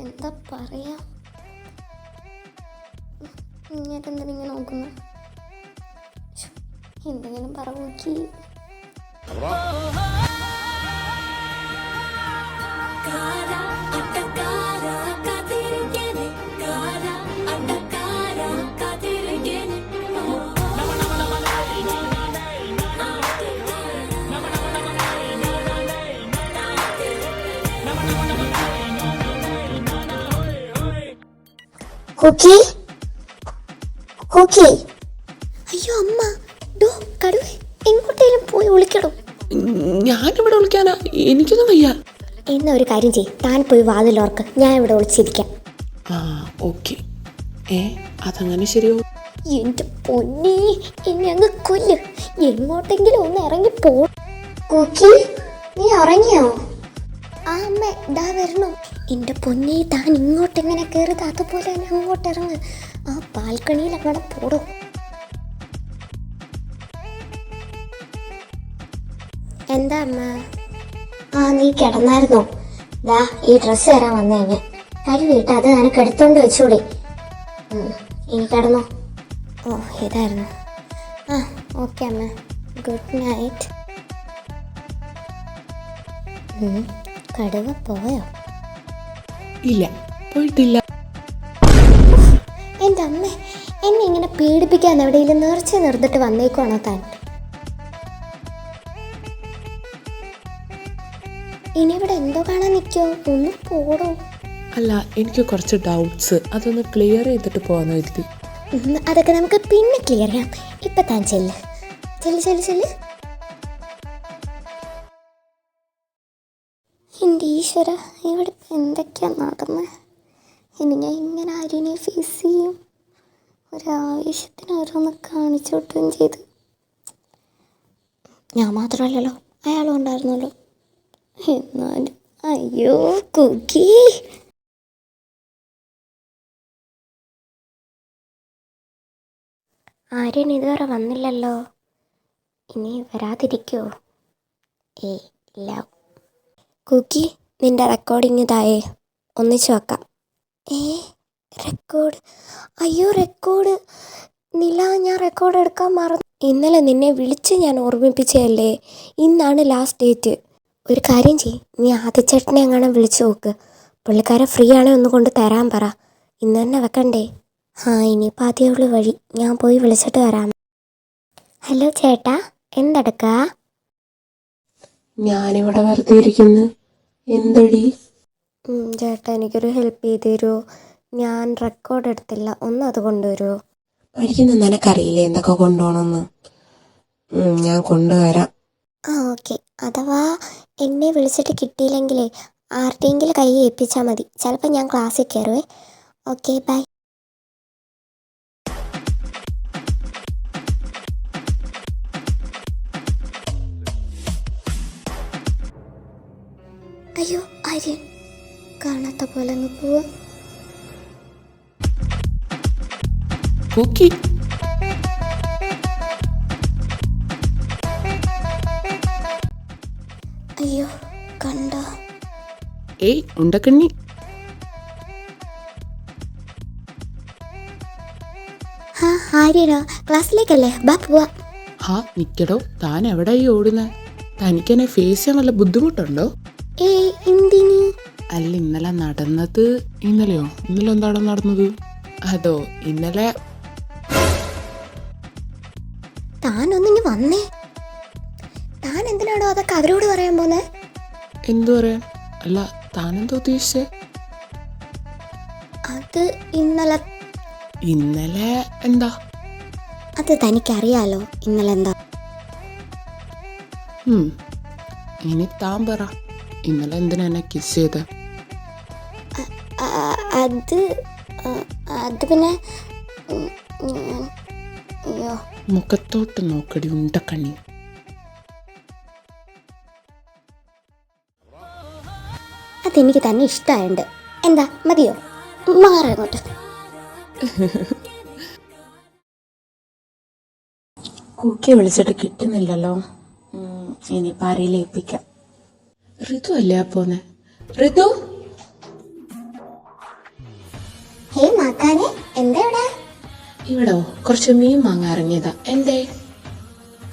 എന്താ പറയാ? ഇങ്ങോട്ടെന്തിനിങ്ങനെ നോക്കുന്നു? എന്തെങ്കിലും പറ നോക്കി. കുക്കി കുക്കി. അയ്യോ അമ്മ, ഡോ കടുവ എങ്ങോട്ടേലും പോയി വിളിക്കടോ. ഞാനിവിടെ വിളിക്കാനാ, എനിക്കൊന്നും വയ്യ. എന്നാ ഒരു കാര്യം ചെയ്യ്, താൻ പോയി വാതിലോർക്ക്, ഞാൻ ഇവിടെ വിളിച്ചിരിക്കാം. ആ ഓക്കെ. അതങ്ങനെ ശരിയോ? എന്റെ പൊന്നേ, എന്നെ അങ്ങ് കൊല്ല്. എങ്ങോട്ടെങ്കിലും ഒന്ന് ഇറങ്ങി പോ. കുക്കി, നീ ഉറങ്ങിയോ? ആ അമ്മ ദാ വരണോ. എന്റെ പൊന്നേ, താൻ ഇങ്ങോട്ടെങ്ങനെ കയറിയത് അതുപോലെ തന്നെ അങ്ങോട്ട് ഇറങ്ങ്. ആ ബാൽക്കണിയിൽ അങ്ങനെ പോടോ. എന്താ അമ്മ? നീ കിടന്നായിരുന്നോ? ദാ ഈ ഡ്രസ്സ് തരാൻ വന്നു കഴിഞ്ഞ കഴുകിയിട്ട് അത് നിനക്ക് എടുത്തോണ്ട് വെച്ചൂടെ. ഇനി കിടന്നോ. ഓ ഇതായിരുന്നു. ആ ഓക്കെ അമ്മ, ഗുഡ് നൈറ്റ്. കടുവ പോയോ? ഇല്ല, പോയിട്ടില്ല. എൻ്റെ അമ്മ, എന്നെ ഇങ്ങനെ പേടിപ്പിക്കാൻ എവിടെയെങ്കിലും നേർച്ച നിർത്തിട്ട് വന്നേക്കുവാണോ താൻ? ഇനി ഇവിടെ എന്തോ കാണാൻ നിൽക്കോ? ഒന്ന് പോടോ. അല്ല, എനിക്ക് കുറച്ച് ഡൗട്ട്സ്, അതൊന്ന് ക്ലിയർ ചെയ്തിട്ട് പോകാന്ന് കരുതി. അതൊക്കെ നമുക്ക് പിന്നെ ക്ലിയർ ചെയ്യാം. ഇപ്പം താൻ ചെല്ല് ചെല്ല് ചെല്ല് ചെല്ല്. എൻ്റെ ഈശ്വര, ഇവിടെ എന്തൊക്കെയാണ് നടന്നത്? ഇനി ഞാൻ ഇങ്ങനെ ആര്യനെ ഫേസ് ചെയ്യും? ഒരാവശ്യത്തിന് ഓരോന്ന് കാണിച്ചു വിട്ടുകയും ചെയ്ത്. ഞാൻ മാത്രമല്ലല്ലോ, അയാളും ഉണ്ടായിരുന്നല്ലോ. എന്നാലും അയ്യോ കുക്കി. ആര്യൻ ഇതുവരെ വന്നില്ലല്ലോ. ഇനി വരാതിരിക്കുമോ? ഇല്ല. കുക്കി, നിന്റെ റെക്കോർഡിങ് തായേ, ഒന്നിച്ച് വെക്കാം. റെക്കോർഡ്? അയ്യോ റെക്കോർഡ് നില, ഞാൻ റെക്കോർഡ് എടുക്കാൻ മറന്നു. ഇന്നലെ നിന്നെ വിളിച്ച് ഞാൻ ഓർമ്മിപ്പിച്ചതല്ലേ, ഇന്നാണ് ലാസ്റ്റ് ഡേറ്റ്. ഒരു കാര്യം ചെയ്യ്, നീ ആദിച്ചേട്ടനെ എങ്ങനെ വിളിച്ചു നോക്ക്. പുള്ളിക്കാരെ ഫ്രീ ആണെ ഒന്ന് കൊണ്ട് തരാൻ പറ. ഇന്ന് തന്നെ വെക്കണ്ടേ? ഇനിയിപ്പോൾ ആദ്യമുള്ള വഴി, ഞാൻ പോയി വിളിച്ചിട്ട് വരാം. ഹലോ ചേട്ടാ, എന്തെടുക്കാ? ഞാനിവിടെ വെറുതെ ഇരിക്കുന്നു. എന്തടി? ചേട്ടാ, എനിക്കൊരു ഹെൽപ്പ് ചെയ്ത് തരുമോ? ഞാൻ റെക്കോർഡ് എടുത്തില്ല, ഒന്ന് അത് കൊണ്ടുവരുമോ? പഠിക്കുന്ന നിനക്കറിയില്ലേ എന്തൊക്കെ കൊണ്ടുപോകണമെന്ന്? ഞാൻ കൊണ്ടുവരാം. ഓക്കെ. അഥവാ എന്നെ വിളിച്ചിട്ട് കിട്ടിയില്ലെങ്കിലേ ആരുടെയെങ്കിലും കൈ ഏൽപ്പിച്ചാൽ മതി. ചിലപ്പോൾ ഞാൻ ക്ലാസ്സിൽ കയറുവേ. Okay bye. അയ്യോ ആര്യൻ കാണാത്ത പോലെ അങ്ങ് പോവാ. കുക്കി, അയ്യോ കണ്ട. ഉണ്ടക്കണ്ണി. ആര്യനോ? ക്ലാസ്സിലേക്കല്ലേ, ബാ പോവാ. നിക്കടോ, താൻ എവിടെയായി ഓടുന്നേ? തനിക്കെന്നെ ഫേസ് ചെയ്യാൻ വല്ല ബുദ്ധിമുട്ടുണ്ടോ? എന്തിനി? അല്ല, ഇന്നലെ നടന്നത്. ഇന്നലെ എന്താണോ നടന്നത്? അതോ ഇന്നലെ? താനൊന്നിങ്ങ് വന്നേ. താൻ എന്തിനാണോ അതൊക്കെ അവരോട് പറയാൻ പോന്നെ? എന്തു പറയാൻ? അല്ല, താനെന്തോ ഉദ്ദേശിച്ചേ? അത് ഇന്നലെ എന്താ? അത് തനിക്കറിയാലോ ഇന്നലെ എന്താ. ഇനി താൻ പറ, ഇന്നലെ എന്തിനാ എന്നെ കിസ് ചെയ്ത്? അത് പിന്നെ അയ്യോ. മുഖത്തോട്ട് നോക്കടി ഉണ്ടക്കണ്ണി. അതെനിക്ക് തന്നെ ഇഷ്ടമായുണ്ട്. എന്താ മതിയോ? മാറങ്ങോട്ട്. കുക്കി വിളിച്ചിട്ട് കിട്ടുന്നില്ലല്ലോ. ഇനിയിപ്പോൾ ആരെയും ഏൽപ്പിക്കാം. ഋതു അല്ലേ പോന്നെ? ഋതു, മാക്കാനെ എന്താ ഇവിടെ? ഇവിടോ കുറച്ച് മീൻ വാങ്ങാൻ ഇറങ്ങിയതാ. എന്തേ?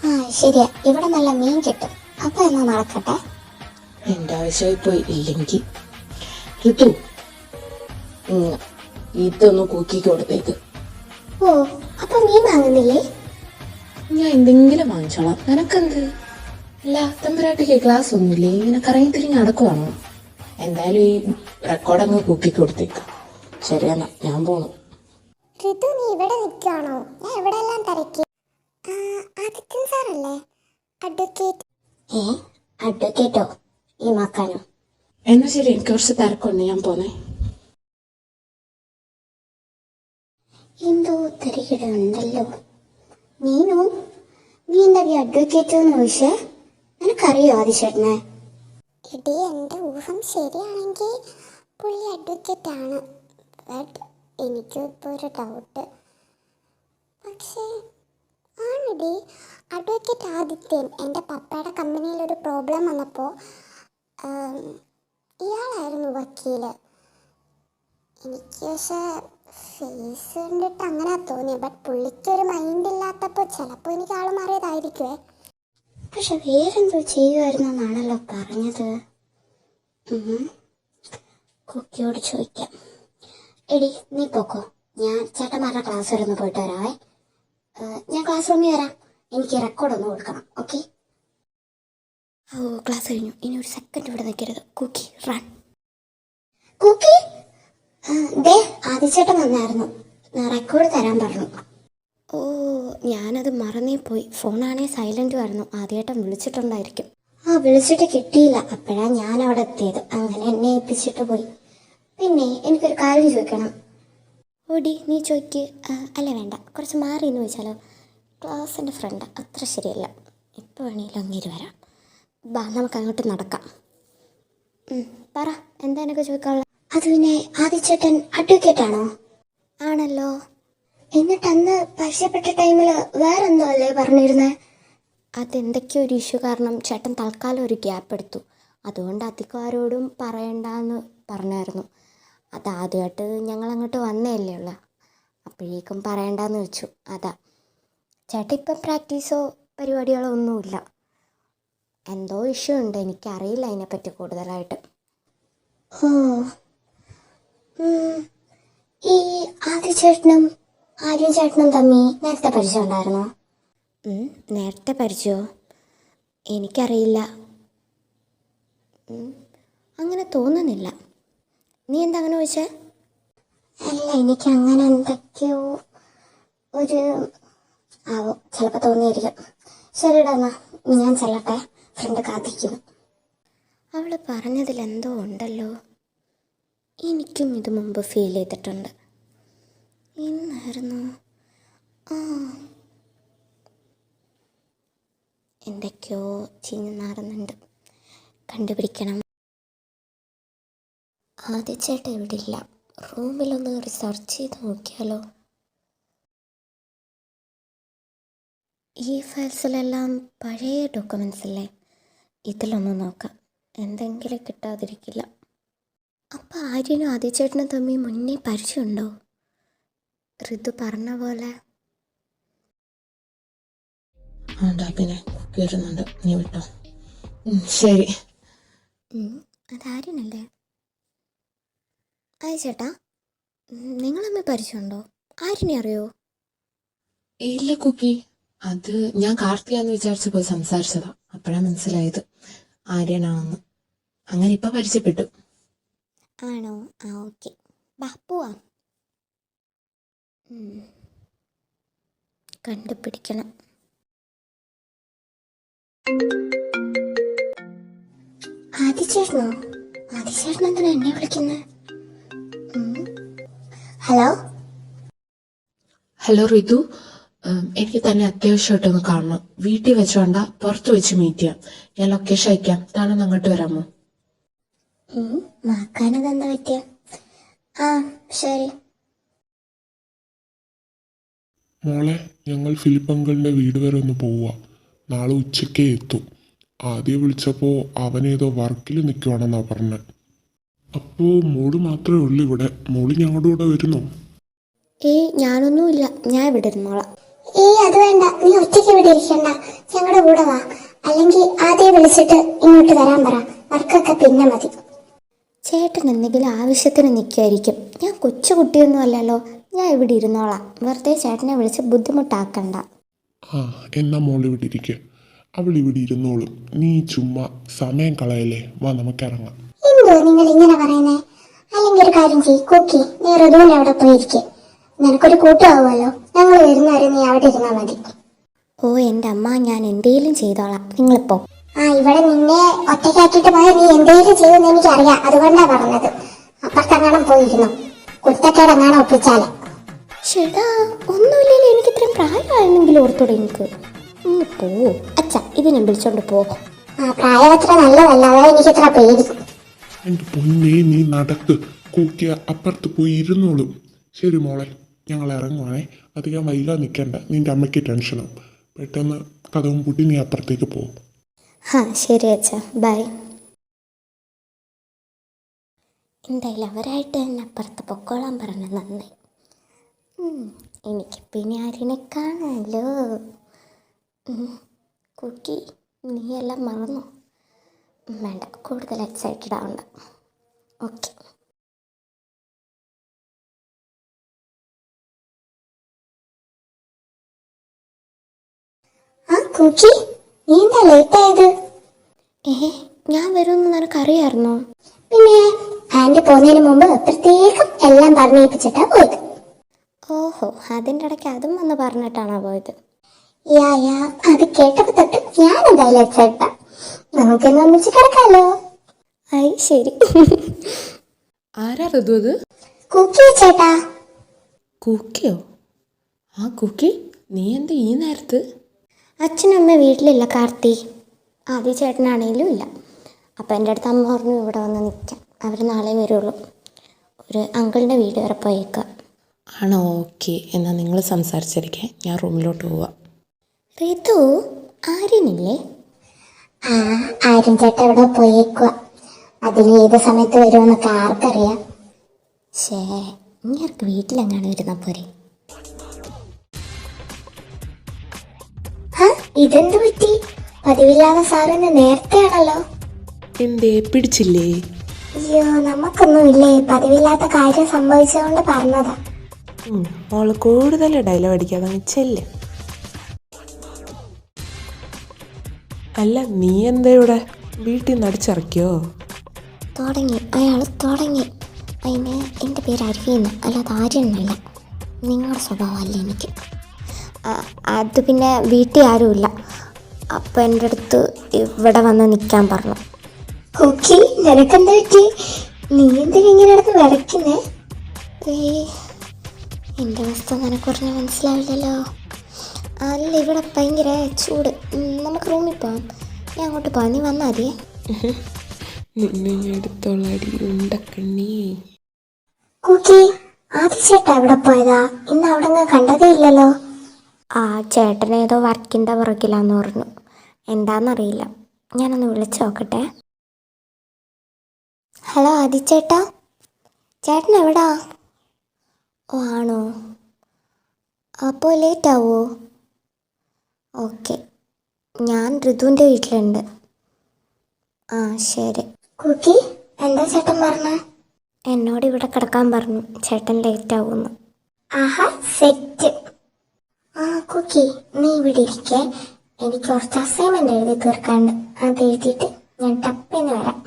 ആ ശരിയാ, ഇവിടെ നല്ല മീൻ കിട്ടും. അപ്പൊ എന്നാ നടക്കട്ടെ. എന്റെ ആവശ്യമായി പോയി. ഇല്ലെങ്കിൽ ഋതു ഇതൊന്ന് കുക്കിക്ക് കൊടുത്തേക്ക്. ഓ, അപ്പൊ മീൻ വാങ്ങുന്നില്ലേ? ഞാൻ എന്തെങ്കിലും വാങ്ങിച്ചോളാം. നിനക്കെന്ത്? അല്ല, തമ്പുരാട്ടിക്ക് ക്ലാസ് ഒന്നുമില്ലേ? ഇങ്ങനെ കറങ്ങി തിരിഞ്ഞ് നടക്കുവാണോ? എന്തായാലും ഈ റെക്കോർഡ് അങ്ങ് കുക്കിക്ക് കൊടുത്തേക്ക്. ശരിയെന്നാ, ഞാൻ പോണു. ഋതു, നീ ഇവിടെ നിൽക്കുകയാണോ? ഞാൻ ഇവിടെ എല്ലാം തിരക്കി. ആദിത്യൻ സാറല്ലേ, അഡ്വക്കേറ്റ്? അഡ്വക്കേറ്റോ? ഈ മാക്കാനോ? എന്നാ ശരി, എനിക്ക് കുറച്ച് തിരക്കുണ്ട്, ഞാൻ പോന്നേ. എന്തോ തിരക്കിടുണ്ടല്ലോ. നീനു, നീ എന്താ ഈ അഡ്വക്കേറ്റ് എന്ന് ചോദിച്ചേ? നിനക്കറിയോ ആദിശേട്ടനെ? എടി, എൻ്റെ ഊഹം ശരിയാണെങ്കിൽ പുള്ളി അഡ്വക്കേറ്റ് ആണ്. ബട്ട് എനിക്കും ഇപ്പോൾ ഒരു ഡൗട്ട്. പക്ഷേ ആണെടി, അഡ്വക്കേറ്റ് ആദിത്യൻ എൻ്റെ പപ്പയുടെ കമ്പനിയിൽ ഒരു പ്രോബ്ലം വന്നപ്പോൾ ഇയാളായിരുന്നു വക്കീല്. എനിക്ക് പക്ഷേ ഫേസ് കണ്ടിട്ട് അങ്ങനെ തോന്നിയത്. ബട്ട് പുള്ളിക്കൊരു മൈൻഡ് ഇല്ലാത്തപ്പോൾ ചിലപ്പോൾ എനിക്ക് ആൾ മാറിയതായിരിക്കുമേ. പക്ഷെ വേറെന്തോ ചെയ്യുമായിരുന്നു എന്നാണല്ലോ പറഞ്ഞത്. കുക്കിയോട് ചോദിക്കാം. എടി, നീ പോക്കോ, ഞാൻ ചേട്ടന്മാരുടെ ക്ലാസ് വരെ ഒന്ന് പോയിട്ട് വരാവേ. ഞാൻ ക്ലാസ് റൂമിൽ വരാം. എനിക്ക് റെക്കോർഡ് ഒന്ന് കൊടുക്കണം, ഓക്കെ? ഓ, ക്ലാസ് കഴിഞ്ഞു. ഇനി ഒരു സെക്കൻഡ് ഇവിടെ നിൽക്കരുത്. കുക്കി റൺ. കുക്കി, ദേ ആദിച്ചേട്ടൻ വന്നായിരുന്നു, റെക്കോർഡ് തരാൻ പറഞ്ഞു. ഓ, ഞാനത് മറന്നേ പോയി. ഫോണാണേ സൈലൻറ്റും ആയിരുന്നു. ആദ്യമായിട്ടും വിളിച്ചിട്ടുണ്ടായിരിക്കും. വിളിച്ചിട്ട് കിട്ടിയില്ല. അപ്പോഴാണ് ഞാൻ അവിടെ എത്തിയത്. അങ്ങനെ എന്നെ ഏൽപ്പിച്ചിട്ട് പോയി. പിന്നെ എനിക്കൊരു കാര്യം ചോദിക്കണം. ഓടി, നീ ചോദിക്ക്. അല്ല വേണ്ട, കുറച്ച് മാറി എന്ന് ചോദിച്ചാലോ? ക്ലാസ്സിൻ്റെ ഫ്രണ്ട് അത്ര ശരിയല്ല. ഇപ്പോൾ വേണമെങ്കിലും അങ്ങേര് വരാം. ബാ, നമുക്ക് അങ്ങോട്ട് നടക്കാം. പറ, എന്താ എനിക്ക് ചോദിക്കാനുള്ളത്? അത് പിന്നെ ആദിച്ചേട്ടൻ അഡ്വക്കേറ്റ് ആണോ? ആണല്ലോ. എന്നിട്ട് അന്ന് പരിചയപ്പെട്ട ടൈമിൽ വേറെന്തോ അല്ലേ പറഞ്ഞിരുന്നേ? അതെന്തൊക്കെയോ ഒരു ഇഷ്യൂ കാരണം ചേട്ടൻ തൽക്കാലം ഒരു ഗ്യാപ്പ് എടുത്തു. അതുകൊണ്ട് അധികം ആരോടും പറയണ്ടെന്ന് പറഞ്ഞായിരുന്നു. അതാദ്യമായിട്ട് ഞങ്ങൾ അങ്ങോട്ട് വന്നതല്ലേ ഉള്ളൂ. അപ്പോഴേക്കും പറയണ്ടെന്ന് വെച്ചു. അതാ. ചേട്ടൻ ഇപ്പം പ്രാക്ടീസോ പരിപാടികളോ ഒന്നുമില്ല. എന്തോ ഇഷ്യൂ ഉണ്ട്, എനിക്കറിയില്ല അതിനെപ്പറ്റി കൂടുതലായിട്ട്. ഓ, ഈ ആദിച്ചേട്ടനും ആര്യൻ ചേട്ടനും തമ്മി നേരത്തെ പരിചയം ഉണ്ടായിരുന്നോ? നേരത്തെ പരിചയമോ? എനിക്കറിയില്ല. അങ്ങനെ തോന്നുന്നില്ല. നീ എന്താ അങ്ങനെ ചോദിച്ചേ? അല്ല, എനിക്ക് അങ്ങനെ എന്തൊക്കെയോ ഒരു ആവോ, ചിലപ്പോൾ തോന്നിയിരിക്കും. ശരിടാ, എന്നാ ഞാൻ ചെല്ലട്ടെ, ഫ്രണ്ട് കാത്തിരിക്കുന്നു. അവൾ പറഞ്ഞതിൽ എന്തോ ഉണ്ടല്ലോ. എനിക്കും ഇത് മുമ്പ് ഫീൽ ചെയ്തിട്ടുണ്ട്. എന്നായിരുന്നു? എന്തൊക്കെയോ ചീഞ്ഞ് നാറുന്നുണ്ട്. കണ്ടുപിടിക്കണം. ആദ്യച്ചേട്ടൻ ഇവിടെ ഇല്ല. റൂമിലൊന്ന് റിസർച്ച് ചെയ്ത് നോക്കിയാലോ? ഈ ഫയൽസിലെല്ലാം പഴയ ഡോക്യുമെൻറ്റ്സ് അല്ലേ? ഇതിലൊന്ന് നോക്കാം, എന്തെങ്കിലും കിട്ടാതിരിക്കില്ല. അപ്പം ആര്യനും ആദ്യച്ചേട്ടനും തമ്മിൽ മുന്നേ പരിചയമുണ്ടോ? ഋതു പറഞ്ഞ പോലെ. പിന്നെ കയറുന്നുണ്ട്, നീ വിട്ടോ. ശരി. അതാര്യനല്ലേ? ചേട്ടാ, നിങ്ങൾ തമ്മിൽ പരിചയമുണ്ടോ? ആര്യനെ അറിയോ? ഇല്ല കുക്കി, അത് ഞാൻ കാർത്തിയാന്ന് വിചാരിച്ചു പോയി സംസാരിച്ചതാ. അപ്പോഴാണ് മനസ്സിലായത് ആര്യനാണെന്ന്. അങ്ങനെ ഇപ്പൊ പരിചയപ്പെട്ടു. ആണോ? ഓക്കെ, ബാ പോവാം. കണ്ടുപിടിക്കണം. ആദിച്ചേട്ടനോ? ആദിച്ചേട്ടൻ എന്തിനാ എന്നെ വിളിക്കുന്നത്? ഹലോ ഹലോ ഋതു, എനിക്ക് തന്നെ അത്യാവശ്യമായിട്ടൊന്ന് കാണണം. വീട്ടിൽ വെച്ചോണ്ട, പുറത്ത് വെച്ച് മീറ്റ് ചെയ്യാം. ഞാൻ ലൊക്കേഷൻ അയക്കാം, താനൊന്ന് അങ്ങോട്ട് വരാമോ? മാക്കാനതെന്താ പറ്റിയ? ശരി. മോളെ, ഞങ്ങൾ ഫിലിപ്പങ്കളുടെ വീട് വരെ ഒന്ന് പോവുക. നാളെ ഉച്ചക്കേ എത്തും. ആദ്യം വിളിച്ചപ്പോൾ അവനേതോ വർക്കിൽ നിൽക്കുവാണെന്നാ പറഞ്ഞത്. അപ്പോൾ മോള് മാത്രമേ ഉള്ളൂ ഇവിടെ? മോള് ഞങ്ങളുടെ കൂടെ വരുന്നോ? ഏയ് ഞാനൊന്നുമില്ല, ഞാൻ ഇവിടെ ഇരുന്നോളാം. അത് വേണ്ട, നീ ഒറ്റയ്ക്ക് ഇവിടെ ഇരിക്കണ്ട, ഞങ്ങളുടെ കൂടെ വാ. അല്ലെങ്കിൽ ആദ്യം വിളിച്ചിട്ട് ഇങ്ങോട്ട് വരാൻ പറ, വർക്കൊക്കെ പിന്നെ മതി. ചേട്ടൻ എന്തെങ്കിലും ആവശ്യത്തിന് നിൽക്കുമായിരിക്കും. ഞാൻ കൊച്ചു കുട്ടിയൊന്നും അല്ലല്ലോ, ഞാൻ ഇവിടെ ഇരുന്നോളാം. വെറുതെ ചേട്ടനെ വിളിച്ച് ബുദ്ധിമുട്ടാക്കണ്ട. ആ എന്നാ മോൾ ഇവിടെ ഇരിക്കുക, അവൾ ഇവിടെ ഇരുന്നോളും. നീ ചുമ്മാ സമയം കളയല്ലേ, വാ നമുക്ക് ഇറങ്ങാം. എന്തോ നിങ്ങൾ ഇങ്ങനെ പറയുന്നേ? അല്ലെങ്കിൽ ഒരു കാര്യം ചെയ്യ് കുക്കി, നീ ഋതുവിനെ അവിടെ പോയിരിക്കെ, നിനക്കൊരു കൂട്ടാവുമല്ലോ. ഞങ്ങൾ വരുന്നവരെ നീ അവിടെ ഇരുന്നാൽ മതി. ഓ എൻ്റെ അമ്മ, ഞാൻ എന്തേലും ചെയ്തോളാം, നിങ്ങളിപ്പോ. ഇവിടെ നിന്നെ ഒറ്റയ്ക്കാക്കിയിട്ട് പോയാൽ നീ എന്തെങ്കിലും ചെയ്യുമെന്ന് എനിക്കറിയാം, അതുകൊണ്ടാ പറഞ്ഞത്. അപ്പുറത്തെങ്ങാനും പോയിരുന്നു, കുരുത്തക്കേടെങ്ങാനും ഒപ്പിച്ചാലേ. ചേട്ടാ ഒന്നുമില്ലല്ലോ, എനിക്ക് ഇത്രയും പ്രായമായിരുന്നെങ്കിലും ഓർത്തോടെ എനിക്ക്. പോ അച്ഛ, ഇതിനെ വിളിച്ചോണ്ട് പോ. പ്രായം അത്ര നല്ലതല്ല, അതാ എനിക്കിത്ര പേടി. എൻ്റെ പൊന്നേ, നീ നടക്ക്. കൂക്കിയ അപ്പുറത്ത് പോയി ഇരുന്നോളും. ശരി മോളെ, ഞങ്ങൾ ഇറങ്ങുവാണേ. അധികം വൈകാൻ നിൽക്കണ്ട, നിൻ്റെ അമ്മയ്ക്ക് ടെൻഷനാവും. പെട്ടെന്ന് കഥവും പൂട്ടി നീ അപ്പുറത്തേക്ക് പോകും. ശരി അച്ഛ, ബൈ. എന്തായാലും അവരായിട്ട് തന്നെ അപ്പുറത്ത് പൊക്കോളാൻ പറഞ്ഞത് നന്നായി. എനിക്ക് പിന്നെ ആരിനെ കാണാമല്ലോ. കുക്കി, നീ എല്ലാം മറന്നോ? വേണ്ട, കൂടുതൽ എക്സൈറ്റഡ് ആവണ്ട. ഓക്കെ. കുക്കി, നീ എന്താ ലേറ്റ് ആയത്? ഞാൻ വരുമെന്ന് നിനക്കറിയായിരുന്നോ? പിന്നെ ആന്റി പോകുന്നതിന് മുമ്പ് പ്രത്യേകം എല്ലാം പറഞ്ഞേൽപ്പിച്ചിട്ടാ പോയത്. ഓഹോ, അതിൻ്റെ ഇടയ്ക്ക് അതും വന്ന് പറഞ്ഞിട്ടാണോ പോയത്? അത് കേട്ടപ്പോ തൊട്ട് ഞാൻ എന്തായാലും എക്സൈറ്റാ. നമുക്കെന്ന് ഒന്നിച്ച് കിടക്കാലോ. ശരി. ആരാ ഋതു അത്? കുക്കി ചേട്ടാ. കുക്കിയോ? ആ കുക്കി, നീ എന്താ ഈ നേരത്ത്? അച്ഛനമ്മ വീട്ടിലില്ല കാർത്തി, ആദ്യ ചേട്ടനാണേലും ഇല്ല. അപ്പം എൻ്റെ അടുത്ത് അമ്മ പറഞ്ഞു ഇവിടെ വന്ന് നിൽക്കാം, അവർ നാളെ വരുള്ളൂ. ഒരു അങ്കിളിൻ്റെ വീട് വരെ പോയേക്കാം. ആണോ? ഓക്കെ, എന്നാൽ നിങ്ങൾ സംസാരിച്ചിരിക്കെ, ഞാൻ റൂമിലോട്ട് പോവാം. ഋതു, ആര്യനില്ലേ? ആരും ചേട്ടൻ എവിടെ പോയേക്കുക, അതിന് ഏത് സമയത്ത് വരുമെന്നൊക്കെ ആർക്കറിയാം. ഇങ്ങർക്ക് വീട്ടിലെങ്ങാണ് വരുന്ന പോരെ. ഇതെന്ത് പറ്റി? പതിവില്ലാതെ സാറിന് നേരത്തെ ആണല്ലോ. എന്തേ, പിടിച്ചില്ലേ? അയ്യോ, നമുക്കൊന്നുമില്ലേ, പതിവില്ലാത്ത കാര്യം സംഭവിച്ചതുകൊണ്ട് പറഞ്ഞതാ. മോള് കൂടുതൽ ഡയലോഗ് അടിക്കാതെ ചെല്ല്. അല്ല, നീ എന്താ ഇവിടെ വീട്ടിൽ നിന്ന് അടിച്ചിറക്കിയോ? അയാൾ തുടങ്ങി. അതിന് എൻ്റെ പേര് അരുവിന്ന്, അല്ലാതെ ആര്യനല്ല. നിങ്ങളുടെ സ്വഭാവമല്ല എനിക്ക്. അത് പിന്നെ വീട്ടിൽ ആരുമില്ല, അപ്പം എൻ്റെ അടുത്ത് ഇവിടെ വന്ന് നിൽക്കാൻ പറഞ്ഞു. കുക്കി, നിനക്കെന്താ പറ്റി? നീ എന്തിനിങ്ങനെ അടുത്ത് വിറയ്ക്കുന്നേ? എൻ്റെ അവസ്ഥ നിനക്ക് പറഞ്ഞാൽ മനസ്സിലാവില്ലല്ലോ. അല്ല, ഇവിടെ ഭയങ്കര ചൂട്. നമുക്ക് റൂമിൽ പോവാം, ഞാൻ അങ്ങോട്ട് പോവാം, നീ വന്നാൽ മതിയേ. നിന്നെ എടുത്തോളടി ഉണ്ടക്കണ്ണി. കുക്കി, ആദ്യ ചേട്ടാ എവിടെ പോയതാ? ഇന്ന് അവിടെ കണ്ടതേ ഇല്ലല്ലോ. ചേട്ടനേതോ വർക്കിൻ്റെ പുറകിലാന്ന് പറഞ്ഞു, എന്താണെന്നറിയില്ല. ഞാനൊന്ന് വിളിച്ചു നോക്കട്ടെ. ഹലോ ആദിച്ചേട്ടാ, ചേട്ടൻ എവിടാ? ആണോ? അപ്പോൾ ലേറ്റ് ആവുമോ? ഓക്കെ, ഞാൻ ഋതുവിൻ്റെ വീട്ടിലുണ്ട്. ശരി. കുക്കി, എന്താ ചേട്ടൻ പറഞ്ഞ? എന്നോട് ഇവിടെ കിടക്കാൻ പറഞ്ഞു, ചേട്ടൻ ലേറ്റ് ആവുമെന്ന്. ആഹാ, സെറ്റ്. കുക്കി, നീ ഇവിടെ ഇരിക്കേ, എനിക്ക് കുറച്ച് അസൈൻമെന്റ് എഴുതി തീർക്കാണ്ട്. അത് എഴുതിയിട്ട് ഞാൻ ടപ്പിന്ന് വരാം.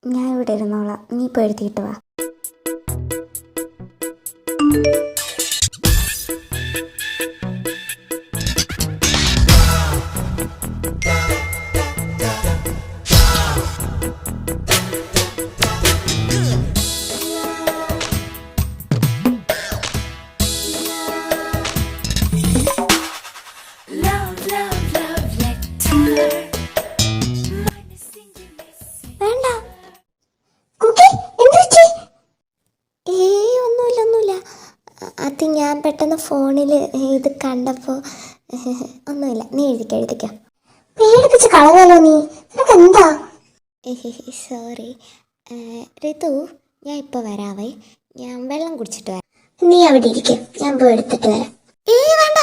ഞാൻ ഇവിടെ ഇരുന്നോളാം, നീ ഇപ്പോൾ എഴുതിയിട്ട് വാ. അത് ഞാൻ പെട്ടെന്ന് ഫോണിൽ ഇത് കണ്ടപ്പോൾ ഒന്നുമില്ല. നീ എഴുതിക്കോ. പേടിപ്പിച്ച് കളഞ്ഞല്ലോ നീ, നിനക്ക് എന്താ? സോറി, ഋതു ഞാൻ ഇപ്പോൾ വരാവേ, ഞാൻ വെള്ളം കുടിച്ചിട്ട് വരാം. നീ അവിടെ ഇരിക്കും, ഞാൻ പോയി എടുത്തിട്ട് വരാം. വേണ്ട,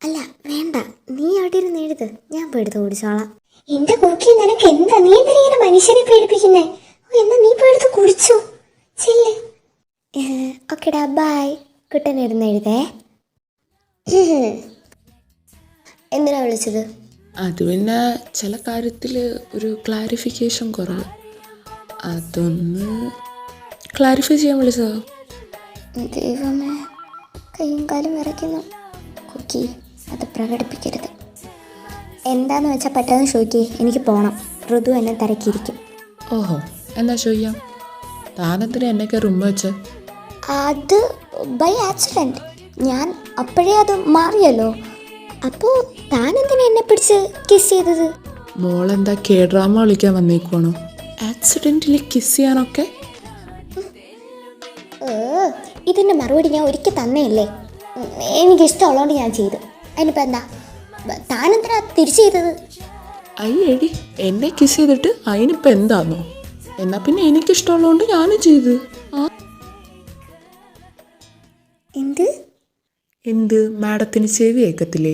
അല്ല വേണ്ട, നീ അവിടെ ഇരുന്ന് എഴുത്, ഞാൻ പോയി എടുത്ത് കുടിച്ചോളാം. എന്റെ കുക്കി, നിനക്ക് എന്താ? നീ എന്തിനാ ഇങ്ങനെ മനുഷ്യനെ പേടിപ്പിക്കുന്നേ? എന്നാ നീ പോയി എടുത്ത് കുടിച്ചു ചെല്ലേ. ഓക്കെടാ, ബൈ. കുട്ടനിരുന്ന് എഴുതേ. എന്തിനാ വിളിച്ചത്? അത് പിന്നെ ചില കാര്യത്തിൽ ഒരു ക്ലാരിഫിക്കേഷൻ കുറവ്, അതൊന്ന് ക്ലാരിഫൈ ചെയ്യാൻ വിളിച്ചതോ. ദൈവമേ, കയ്യും കാലും വിറയ്ക്കുന്നു. കുക്കി, അത് പ്രകടിപ്പിക്കരുത്. എന്താന്ന് വെച്ചാൽ പെട്ടെന്ന് ചോദിക്കേ, എനിക്ക് പോകണം. ഋതു എന്നെ തിരക്കിയിരിക്കും. ഓഹോ, എന്നാ ചോദിക്കാം. താനെന്തിനാ എന്നൊക്കെ റൂം വെച്ച്? അത് ബൈ ആക്സിഡൻറ്റ്. ഞാൻ അപ്പോഴേ അത് മാറിയല്ലോ. അപ്പോൾ താനെന്തിനാ എന്നെ പിടിച്ച് കിസ് ചെയ്തത്? മോളെന്താ ഡ്രാമ കളിക്കാൻ വന്നേക്കുവാണോ? ആക്സിഡൻ്റിൽ കിസ് ചെയ്യാനൊക്കെ? ഇതിൻ്റെ മറുപടി ഞാൻ ഒരിക്കൽ തന്നെയല്ലേ. എനിക്കിഷ്ടമുള്ളതുകൊണ്ട് ഞാൻ ചെയ്തു. അതിനിപ്പോൾ എന്താ? താനെന്തിനാ തിരിച്ചു ചെയ്തത്? അയ്യടി, എന്നെ കിസ് ചെയ്തിട്ട് അതിനിപ്പോൾ എന്താന്നോ? എന്നാ പിന്നെ എനിക്കിഷ്ടമുള്ളതുകൊണ്ട് ഞാനും ചെയ്ത്. എന്ത് മാഡത്തിന് ചെവി കേൾക്കത്തില്ലേ?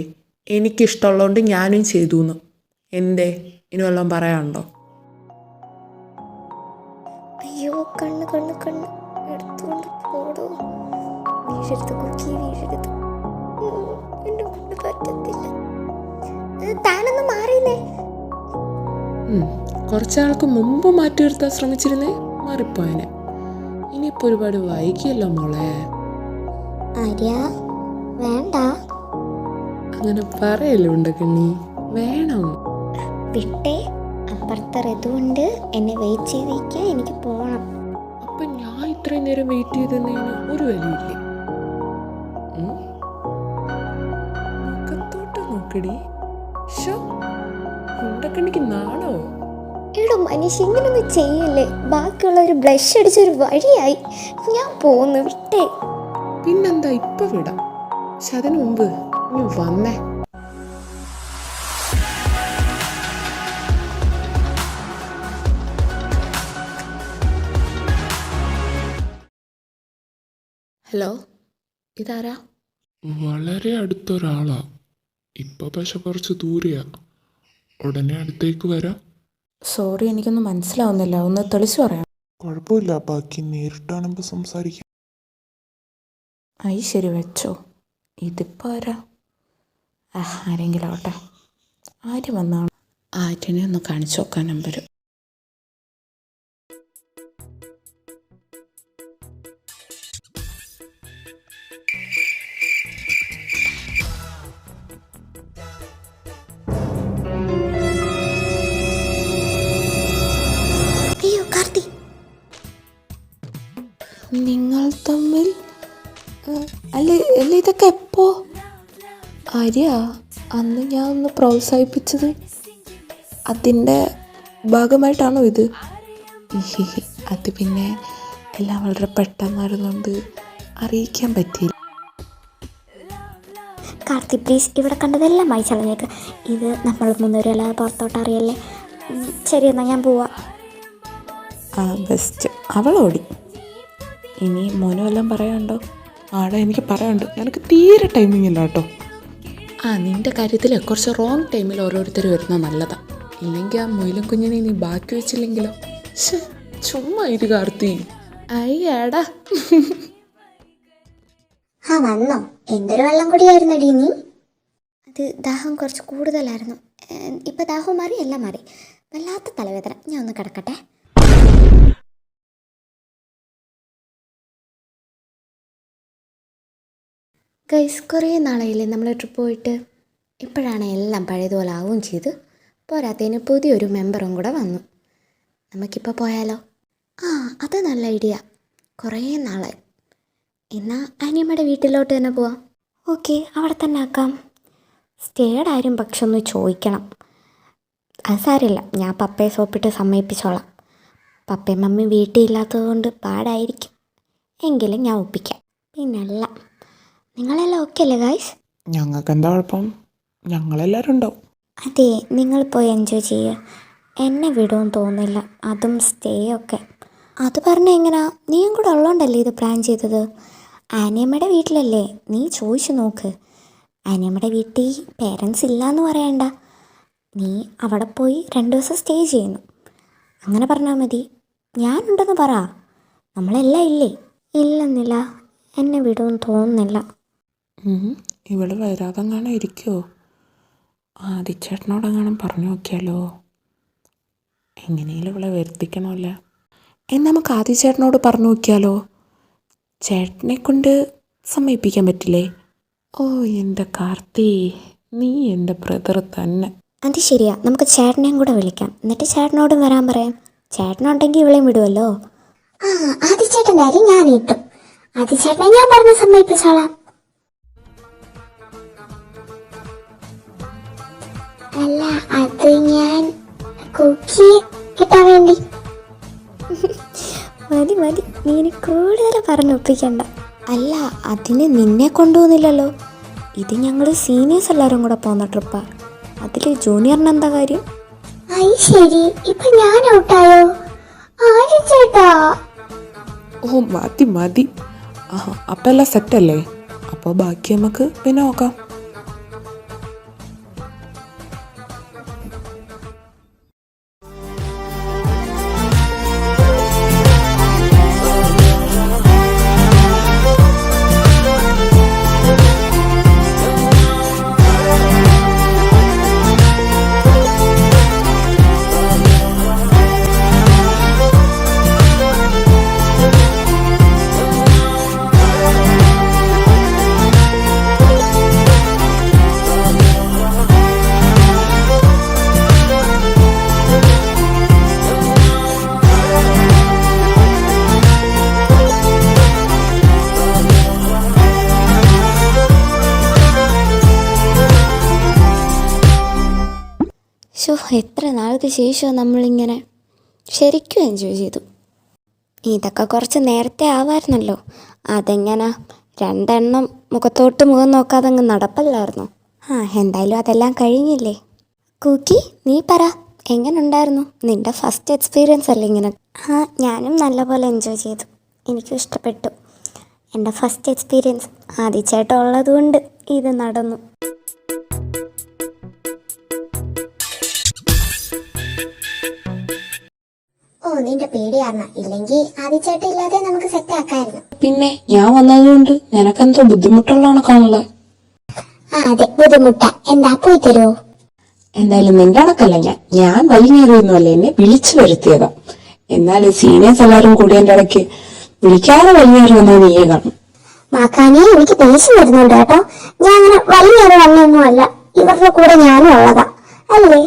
എനിക്കിഷ്ടമുള്ളതുകൊണ്ട് ഞാനും ചെയ്തു എന്ന്. എന്തേ, ഇനി വല്ലതും പറയാനുണ്ടോ? അയ്യോ, കണ്ണ് കണ്ണ് കണ്ണ് എടുത്തുകൊണ്ട് പോടോ. വീഴരുത് കുക്കി, വീഴരുത്. എന്നെ കൊണ്ട് പറ്റത്തില്ല. താനൊന്ന് മാറിയില്ലേ? കുറച്ചാൾക്ക് മുമ്പ് മാറ്റി നിർത്താൻ ശ്രമിച്ചിരുന്നേ, മാറിപ്പോയനെ. ഇനിയിപ്പോൾ ഒരുപാട് വൈകിയല്ലോ മോളെ. ആര്യ, വേണ്ട. അങ്ങനെ പറയല്ലോ ഉണ്ടക്കണ്ണി, വേണം. വിട്ടേ, അപ്പുറത്തെ ഋതുണ്ട്, എന്നെ വെയിറ്റ് ചെയ്തിരിക്കുക, എനിക്ക് പോകണം. അപ്പൊ ഞാൻ ഇത്രയും നേരം വെയിറ്റ് ചെയ്തതിന് ഒരു വിലയില്ലേ? മുഖത്തോട്ട് നോക്കടി. ഉണ്ടക്കണ്ണിക്ക് നാണോ? എടോ മനുഷ്യ, ഇങ്ങനൊന്നും ചെയ്യല്ലേ. ബാക്കിയുള്ളവർ ബ്ലഷ് അടിച്ചൊരു വഴിയായി. ഞാൻ പോന്നു, വിട്ടേ. പിന്നെന്താ, ഇപ്പൊ വിടാം. പക്ഷെ അതിനു മുമ്പ് നീ വന്നേ. ഹലോ, ഇതാരാ? വളരെ അടുത്തൊരാളാ. ഇപ്പൊ പക്ഷെ കുറച്ച് ദൂരെയാ. ഉടനെ അടുത്തേക്ക് വരാം. സോറി, എനിക്കൊന്നും മനസ്സിലാവുന്നില്ല, ഒന്ന് തെളിച്ചു പറയാം. കുഴപ്പമില്ല, ബാക്കി നേരിട്ടാണെമ്പോൾ സംസാരിക്കാം. ആയി, ശരി, വെച്ചോ. ഇതിപ്പോൾ ആരാ? ആരെങ്കിലും ആവട്ടെ. ആര് വന്നാണ്? ആര്യനെ ഒന്ന് കാണിച്ചു നോക്കാൻ നമ്പർ. അയ്യോ കാർത്തി, നിങ്ങൾ തമ്മിൽ അല്ല ഇതൊക്കെ എപ്പോ? ആര്യ, അന്ന് ഞാൻ ഒന്ന് പ്രോത്സാഹിപ്പിച്ചത് അതിൻ്റെ ഭാഗമായിട്ടാണോ ഇത്? അത് പിന്നെ എല്ലാം വളരെ പെട്ടെന്നായിരുന്നുകൊണ്ട് അറിയിക്കാൻ പറ്റിയില്ല. കാർത്തി പ്ലീസ്, ഇവിടെ കണ്ടതെല്ലാം വായിച്ചളഞ്ഞേക്ക്. ഇത് നമ്മൾ മുന്നൂരല്ലാതെ പുറത്തോട്ട് അറിയല്ലേ. ശരി, എന്നാൽ ഞാൻ പോവാം. ബെസ്റ്റ്. അവളോടി. ഇനി മോനും എല്ലാം പറയാനുണ്ടോ? ആടെ എനിക്ക് പറയാനുണ്ട്. എനിക്ക് തീരെ ടൈമിംഗ് ഇല്ല കേട്ടോ. നിൻ്റെ കാര്യത്തിൽ കുറച്ച് റോങ് ടൈമിൽ ഓരോരുത്തർ വരുന്നത് നല്ലതാണ്. ഇല്ലെങ്കിൽ ആ മൊയിലും കുഞ്ഞിനെ നീ ബാക്കി വെച്ചില്ലെങ്കിലോ. ചുമ്മാ ഇരു കാർത്തി. അയ്യാടാ. വന്നോ? എന്തൊരു വെള്ളം കൂടിയായിരുന്നടി നീ? അത് ദാഹം കുറച്ച് കൂടുതലായിരുന്നു. ഇപ്പം ദാഹം മാറി, എല്ലാം മാറി. വല്ലാത്ത തലവേദന. ഞാൻ ഒന്ന് കിടക്കട്ടെ. ഗൈസ്, കുറേ നാളായില്ലേ നമ്മൾ ട്രിപ്പ് പോയിട്ട്. ഇപ്പോഴാണ് എല്ലാം പഴയതുപോലെ ആവുകയും ചെയ്ത്. പോരാത്തതിന് പുതിയൊരു മെമ്പറും കൂടെ വന്നു. നമുക്കിപ്പോൾ പോയാലോ? അത് നല്ല ഐഡിയ. കുറേ നാളായി. എന്നാൽ അനിയമ്മയുടെ വീട്ടിലോട്ട് തന്നെ പോവാം. ഓക്കെ, അവിടെ തന്നെ ആക്കാം. സ്റ്റേയുടെ ആരും പക്ഷെ ഒന്ന് ചോദിക്കണം. അത് സാരമില്ല, ഞാൻ പപ്പയെ സോപ്പിട്ട് സമ്മതിപ്പിച്ചോളാം. പപ്പയും മമ്മിയും വീട്ടിലില്ലാത്തത് കൊണ്ട് പാടായിരിക്കും. എങ്കിലും ഞാൻ ഒപ്പിക്കാം. പിന്നല്ല, നിങ്ങളെല്ലാം ഓക്കെ അല്ലേ ഗായ്സ്? ഞങ്ങൾക്ക് എന്താ കുഴപ്പം? ഞങ്ങളെല്ലാവരും ഉണ്ടാവും. അതെ, നിങ്ങൾ പോയി എൻജോയ് ചെയ്യുക. എന്നെ വിടുമെന്ന് തോന്നില്ല, അതും സ്റ്റേ ഒക്കെ. അത് പറഞ്ഞ എങ്ങനെയാ? നീയും കൂടെ ഉള്ളതുകൊണ്ടല്ലേ ഇത് പ്ലാൻ ചെയ്തത്. ആനിയമ്മയുടെ വീട്ടിലല്ലേ, നീ ചോദിച്ചു നോക്ക്. ആനിയമ്മയുടെ വീട്ടിൽ പേരൻസ് ഇല്ലയെന്ന് പറയണ്ട, നീ അവിടെ പോയി 2 ദിവസം സ്റ്റേ ചെയ്യുന്നു, അങ്ങനെ പറഞ്ഞാൽ മതി. ഞാനുണ്ടെന്ന് പറ, നമ്മളെല്ലാം ഇല്ലേ. ഇല്ലെന്നില്ല, എന്നെ വിടുമെന്ന് തോന്നുന്നില്ല. ഇവള് വരാതെങ്ങാനും ഇരിക്കുമോ? ആദിച്ചേട്ടനോടെങ്ങാനും പറഞ്ഞു നോക്കിയാലോ? എങ്ങനെയും ഇവളെ വരുത്തിക്കണമല്ല. നമുക്ക് ആദിച്ചേട്ടനോട് പറഞ്ഞു നോക്കിയാലോ? ചേട്ടനെ കൊണ്ട് സമ്മതിപ്പിക്കാൻ പറ്റില്ലേ? ഓ എൻ്റെ കാർത്തി, നീ എൻ്റെ ബ്രദർ തന്നെ. അത് ശരിയാ, നമുക്ക് ചേട്ടനെയും കൂടെ വിളിക്കാം, എന്നിട്ട് ചേട്ടനോടും വരാൻ പറയാം. ചേട്ടനുണ്ടെങ്കിൽ ഇവളെയും വിടുമല്ലോ. ആ ആദിച്ചേട്ടൻ്റെ കാര്യം ഞാൻ ഇട്ടു. ആദിച്ചേട്ടനെ ഞാൻ പറഞ്ഞ് സമ്മതിപ്പിച്ചോളാം. അല്ല, അത് ഞാൻ കുക്കി കിട്ടാൻ വേണ്ടി. മതി മതി, നീ ഇനി കൂടുതൽ പറഞ്ഞൊപ്പിക്കണ്ട. അല്ല, അതിന് നിന്നെ കൊണ്ടുപോകുന്നില്ലല്ലോ. ഇത് ഞങ്ങൾ സീനിയേഴ്സ് എല്ലാവരും കൂടെ പോകുന്ന ട്രിപ്പാ. അതിൽ ജൂനിയറിന് എന്താ കാര്യം? ഐ ശരി, ഇപ്പൊ ഞാൻ ഔട്ടായോ? ആദിച്ചേട്ടാ. ഓ മതി മതി. അപ്പം എല്ലാം സെറ്റല്ലേ? അപ്പോൾ ബാക്കി നമുക്ക് പിന്നെ നോക്കാം. എത്ര നാൾക്ക് ശേഷം നമ്മളിങ്ങനെ ശരിക്കും എൻജോയ് ചെയ്തു. ഇതൊക്കെ കുറച്ച് നേരത്തെ ആവാമായിരുന്നല്ലോ. അതെങ്ങനെ 2 എണ്ണം മുഖത്തോട്ട് മുഖം നോക്കാതെ അങ്ങ് നടപ്പല്ലായിരുന്നു. എന്തായാലും അതെല്ലാം കഴിഞ്ഞില്ലേ. കുക്കി, നീ പറ, എങ്ങനെ ഉണ്ടായിരുന്നു നിൻ്റെ ഫസ്റ്റ് എക്സ്പീരിയൻസ് അല്ലേ ഇങ്ങനെ? ഞാനും നല്ലപോലെ എൻജോയ് ചെയ്തു, എനിക്കും ഇഷ്ടപ്പെട്ടു. എൻ്റെ ഫസ്റ്റ് എക്സ്പീരിയൻസ് ആദിച്ചേട്ടൻ ഉള്ളതുകൊണ്ട് ഇത് നടന്നു. ഓ നിന്റെ പേടിയാർന്ന, ഇല്ലെങ്കിൽ ആദിച്ചേട്ടൻ ഇല്ലാതെ നമുക്ക് സെറ്റ് ആക്കായിരുന്നു. പിന്നെ ഞാൻ വന്നതുകൊണ്ട് നിനക്കെന്തോ ബുദ്ധിമുട്ടുള്ള കണക്കാണല്ലോ. അതെ, ബുദ്ധിമുട്ടാ. എന്താ പോയി തരുമോ? എന്തായാലും നിന്റെ കണക്കല്ല, ഞാൻ വലിഞ്ഞേറിയൊന്നുമല്ല, എന്നെ വിളിച്ചു വരുത്തിയതാ. എന്നാലും സീനിയേഴ്സ് എല്ലാവരും കൂടി എൻ്റെ ഇടയ്ക്ക് വിളിക്കാതെ വലിഞ്ഞേറി വന്നത് നീയെ കാണും. മാക്കാനെ, എനിക്ക് ദേഷ്യം വരുന്നുണ്ട് കേട്ടോ. ഞാൻ അങ്ങനെ വലിഞ്ഞേറി വന്നൊന്നുമല്ല, ഇവരുടെ കൂടെ ഞാനും ഉള്ളതാ അല്ലേ?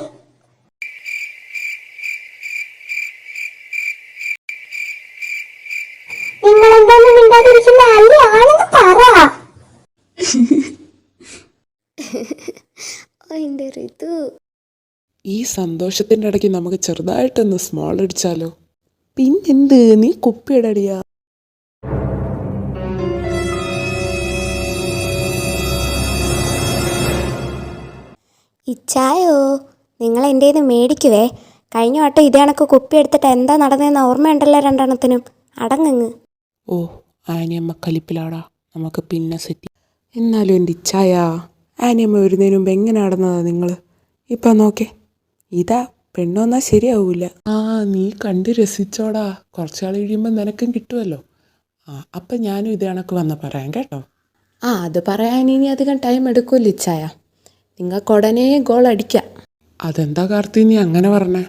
നിങ്ങൾ എന്തൊന്നും മിണ്ടാതിരിക്കുന്ന അല്ലേ ആണെന്ന് പറ. എൻ്റെ ഋതു, ഈ സന്തോഷത്തിന്റെ ഇടയ്ക്ക് നമുക്ക് ചെറുതായിട്ടൊന്ന് സ്മോൾ അടിച്ചാലോ? പിന്നെന്ത്, നീ കുപ്പിയിടടിയാ. ഇച്ചായോ, നിങ്ങൾ എൻ്റെ ഇത് മേടിക്കുവേ. കഴിഞ്ഞ വട്ടം ഇതേ കണക്ക് കുപ്പി എടുത്തിട്ട് എന്താ നടന്നതെന്ന് ഓർമ്മയുണ്ടല്ലോ 2 എണ്ണത്തിനും. അടങ്ങ്. ഓ ആനിയമ്മ കലിപ്പിലാടാ, നമുക്ക് പിന്നെ സെറ്റ്. എന്നാലും എൻ്റെ ഇച്ഛായ, ആനിയമ്മ വരുന്നതിന് മുമ്പ് എങ്ങനെ നടന്നതാ നിങ്ങൾ? ഇപ്പം നോക്കേ, ഇതാ പെണ്ണ് വന്നാൽ ശരിയാവൂല. നീ കണ്ട് രസിച്ചോടാ, കുറച്ചാൾ കഴിയുമ്പോൾ നിനക്കും കിട്ടുമല്ലോ. അപ്പം ഞാനും ഇത് കണക്ക് വന്ന് പറയാം കേട്ടോ. അത് പറയാൻ ഇനി അധികം ടൈം എടുക്കുമല്ലോ ഇച്ഛായ, നിങ്ങൾക്ക് ഉടനെ ഗോൾ അടിക്കാം. അതെന്താ കാർത്തി നീ അങ്ങനെ പറഞ്ഞേ?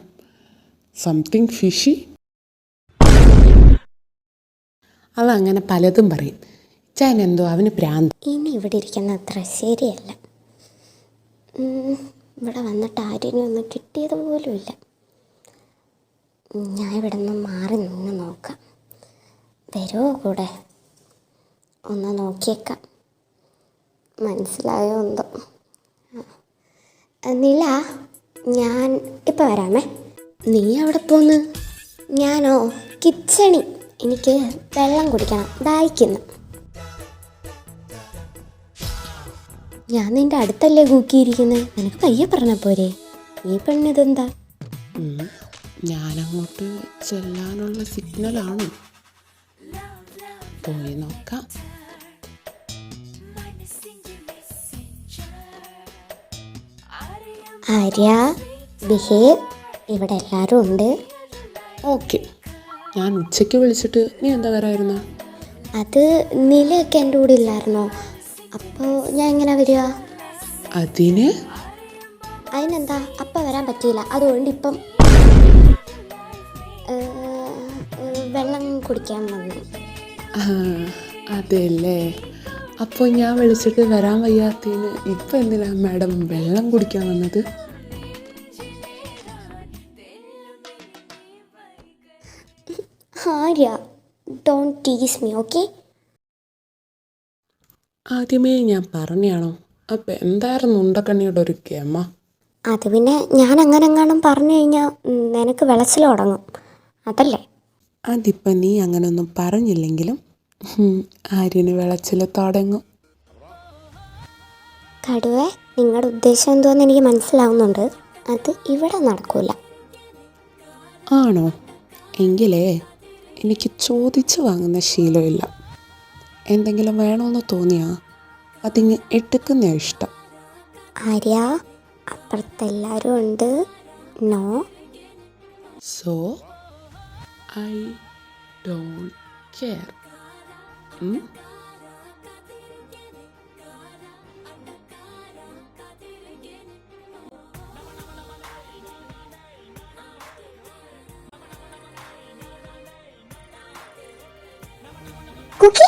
Something fishy? അവൻ അങ്ങനെ പലതും പറയും. ചാനെന്തോ അവന് പ്രാന്ത്. ഇനി ഇവിടെ ഇരിക്കുന്ന അത്ര ശരിയല്ല. ഇവിടെ വന്നിട്ട് ആരെയും ഒന്നും കിട്ടിയത് പോലുമില്ല. ഞാൻ ഇവിടെ നിന്ന് മാറി നിന്ന് നോക്കാം, വരുമോ കൂടെ? ഒന്ന് നോക്കിയേക്കാം, മനസ്സിലായോ എന്തോ. നില, ഞാൻ ഇപ്പം വരാമേ. നീ അവിടെ പോന്ന്? ഞാനോ കിച്ചണി, എനിക്ക് വെള്ളം കുടിക്കണം, ദാഹിക്കുന്നു. ഞാൻ നിൻ്റെ അടുത്തല്ലേ കൂക്കിയിരിക്കുന്നത്, നിനക്ക് പയ്യെ പറഞ്ഞാൽ പോരെ? ഈ പെണ്ണിതെന്താ? ഞാനങ്ങോട്ട് ചെല്ലാനുള്ള സിഗ്നലാണ്. പോയി നോക്കാം. ആര്യ, ബിഹേവ്. ഇവിടെ എല്ലാവരും ഉണ്ട്. ഓക്കെ, ഞാൻ ഉച്ചയ്ക്ക് വിളിച്ചിട്ട് നീ എന്താ വരായിരുന്ന? അത് നിലയൊക്കെ എൻ്റെ കൂടെ ഇല്ലായിരുന്നോ? അപ്പോൾ ഞാൻ എങ്ങനെ വരിക? അതിനെന്താ, അപ്പം വരാൻ പറ്റിയില്ല. അതുകൊണ്ട് ഇപ്പം വെള്ളം കുടിക്കാൻ വന്നു. അതെല്ലേ. അപ്പോൾ ഞാൻ വിളിച്ചിട്ട് വരാൻ വയ്യാത്തതിന് ഇപ്പം എന്തിനാ മാഡം വെള്ളം കുടിക്കാൻ വന്നത്? Arya, don't tease me, okay? ആദ്യമേ ഞാൻ പറഞ്ഞാണോ? അപ്പം എന്തായിരുന്നു ഉണ്ടക്കണ്ണിയുടെ ഒരു ഗമ? അത് പിന്നെ ഞാൻ അങ്ങനെ എങ്ങാനും പറഞ്ഞു കഴിഞ്ഞാൽ നിനക്ക് വിളച്ചിൽ തുടങ്ങും, അതല്ലേ? അതിപ്പം നീ അങ്ങനൊന്നും പറഞ്ഞില്ലെങ്കിലും ആര്യന് വിളച്ചിൽ തുടങ്ങും. കടുവേ, നിങ്ങളുടെ ഉദ്ദേശം എന്തോന്ന് എനിക്ക് മനസ്സിലാവുന്നുണ്ട്. അത് ഇവിടെ നടക്കൂല. ആണോ? എങ്കിലേ എനിക്ക് ചോദിച്ചു വാങ്ങുന്ന ശീലമില്ല. എന്തെങ്കിലും വേണമെന്ന് തോന്നിയാ അതിങ്ങ് എടുക്കുന്ന ഇഷ്ടം. ആര്യ, അപ്പുറത്തെല്ലാവരും ഉണ്ട്. No. So I don't care. Kuki